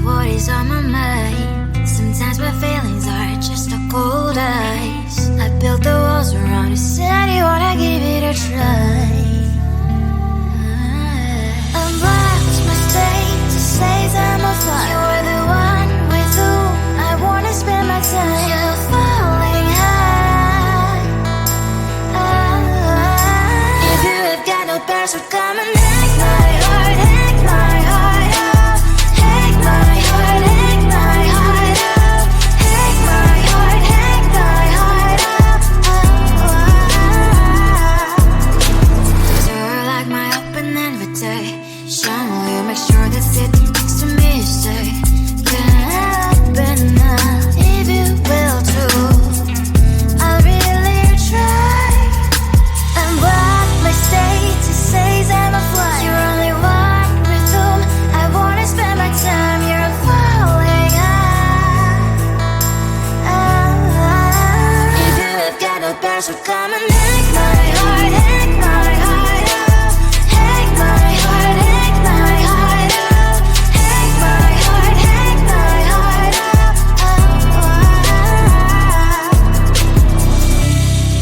what is on my mind. Sometimes my feelings are just a cold ice. I built the walls around you, said you wanna give it a try. I'm lost my state to say I'm a fly. You're the one with whom I wanna spend my time. You're falling high. If you have got no password, come and hack my heart, hack my heart out. Hack my heart, hack my heart out. Hack my heart, hack my heart out. So like my open invitation, will you make sure that sitting next to me you stay? Can happen now, if you will too. I'll really try. And what my state to say I'm a fly. You're only one with whom I wanna spend my time. You're falling high. If you have got no password, come and hack my heart, hack my heart out. Hack my heart, hack my heart out. Hack my heart, hack my heart out.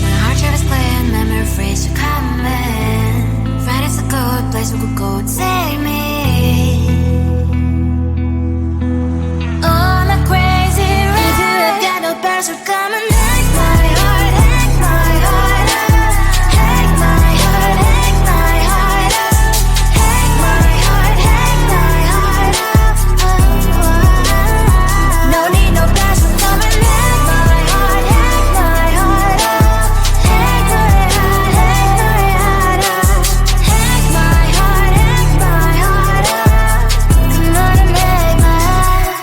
My heart travels playing memory freeze, you coming. Friday's a good place we could go, take me on a crazy ride. If you have got no password, come and hack my heart, hack my heart out. Hack my heart, hack my heart out. Hack my heart, hack my heart out. No need no password, come and hack my heart, hack my heart out. Hack my heart, hack my heart out. Hack my heart, hack my heart out. Come on and make my heart.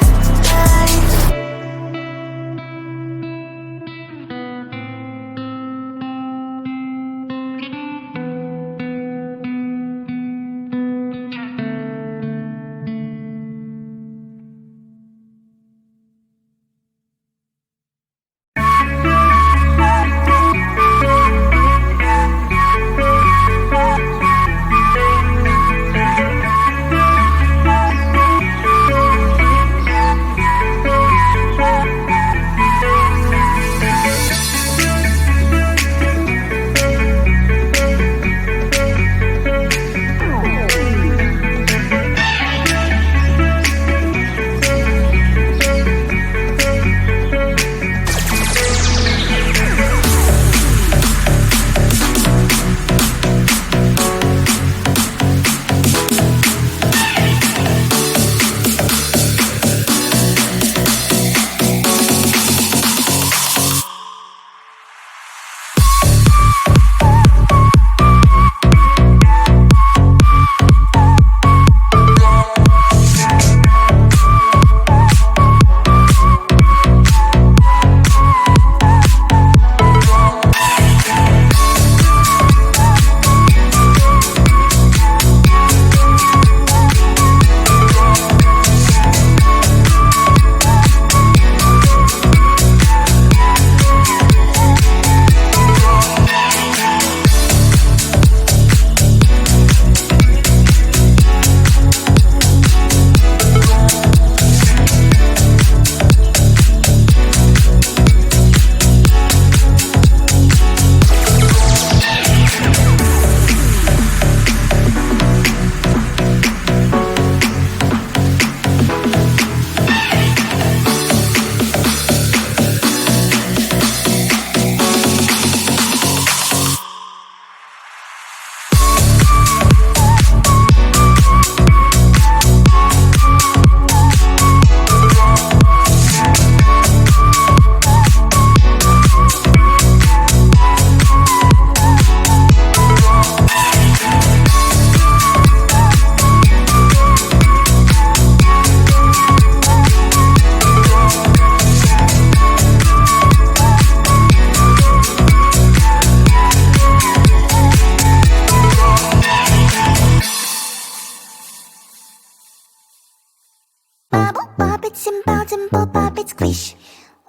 Bits and bounce and pop up, it's squish.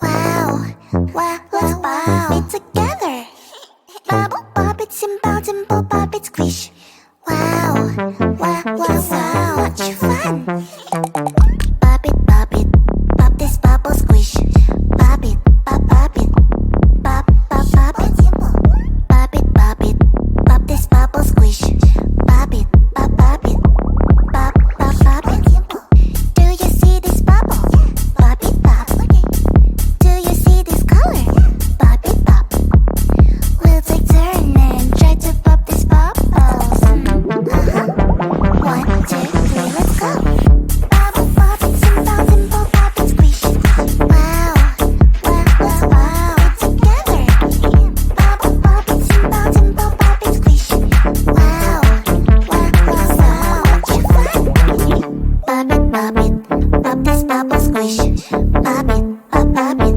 Wow, wow, let's bow it together. Bubble pop, it's and bounce and pop up, it's squish. Wow, wow, wow, wow, such fun. Pop it, Pop it, pop it, pop this bubble squish. Pop it, pop it,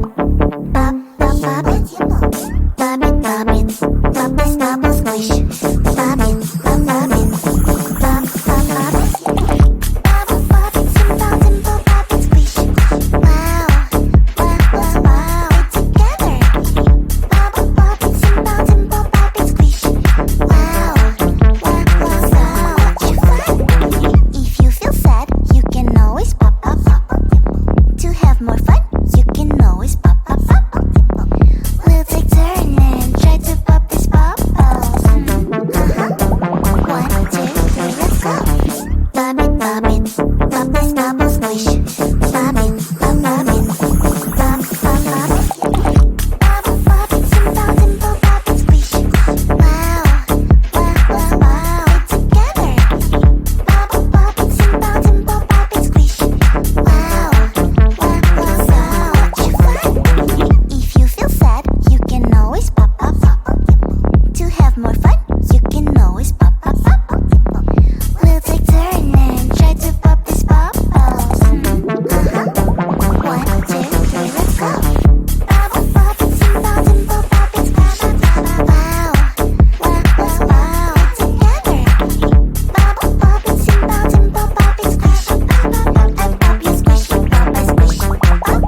pop, pop, pop it. Pop it, pop it, pop this bubble squish. Pop it, pop it, pop, pop, pop it. Bubble, pop it, simple, simple, pop it, squish. Wow, wow, wow, wow, it's together. Bubble, pop it, simple, simple, pop it, squish. Wow, wow, wow, wow, what you fun. If you feel sad, you can always pop, pop, pop. To have more fun, you can always pop, pop, pop. We'll take turn and try to pop these bubbles. 1, 2, 3, let's go. Pop it, pop it, pop this bubble squish. Pop it, pop, pop it, pop, pop, pop it. Bubble, pop it, simple, simple, pop it, squish. Wow, wow, wow, wow, it's together. Bubble, pop it, simple, simple, pop it, squish. Wow, wow, wow, wow, what you fun. If you feel sad, you can always pop, pop, pop. To have more fun, you can always pop, pop, pop. We'll take turn and try to pop these bubbles. 1, 2, 3, let's go. Bubble, pop it, simple, simple, pop it, squish. Wow, wow, wow, wow, it's together. Bubble, pop it, simple, simple, pop it, squish. I pop you, squish, pop, I squish, pop.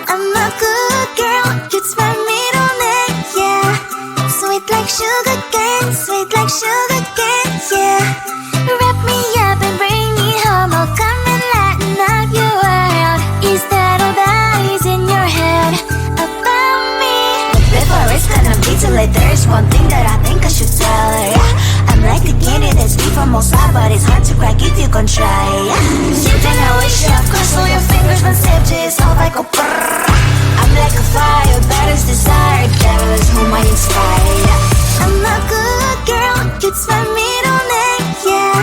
I'm a good girl, it's my middle name, yeah. Sweet like sugar cane, sweet like sugar cane, yeah. Wrap me up and bring me home, I'll come and lighten up your world. Is that all that is in your head about me? Before it's gonna be too late, there's one thing that I think I should tell her, yeah. I'm like a candy that's deep from outside, but it's hard to crack if you can try, yeah. Something I wish you have crossed all your fingers when safety is off, I go brrrr. I'm like a fire, that is desire, devil is whom I inspire, yeah. I'm a good girl, it's my middle name, yeah.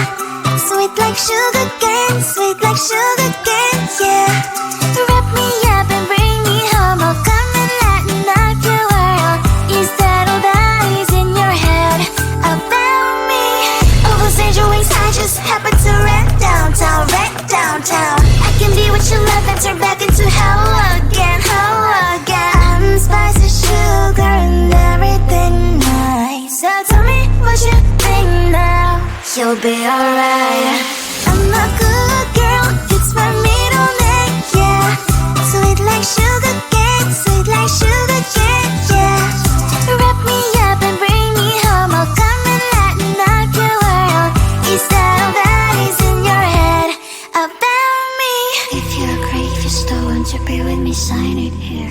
Sweet like sugar cane, sweet like sugar cane, yeah. Wrap me up and bring me home, I'll come and lighten up your world. Is that all that is in your head about me? Overstage your wings, I just happen to rent downtown, rent downtown. I can be what you love and turn back into hell again, hell again. I'm spicy sugar and everything nice. So tell me what you think now, you'll be alright. I'm a good girl, it's my middle name, yeah. Sweet like sugar cane, sweet like sugar cane, yeah. Wrap me up and bring me home, I'll come and lighten up your world. Is that all that is in your head about me? If you agree, if you still want to be with me, sign it here.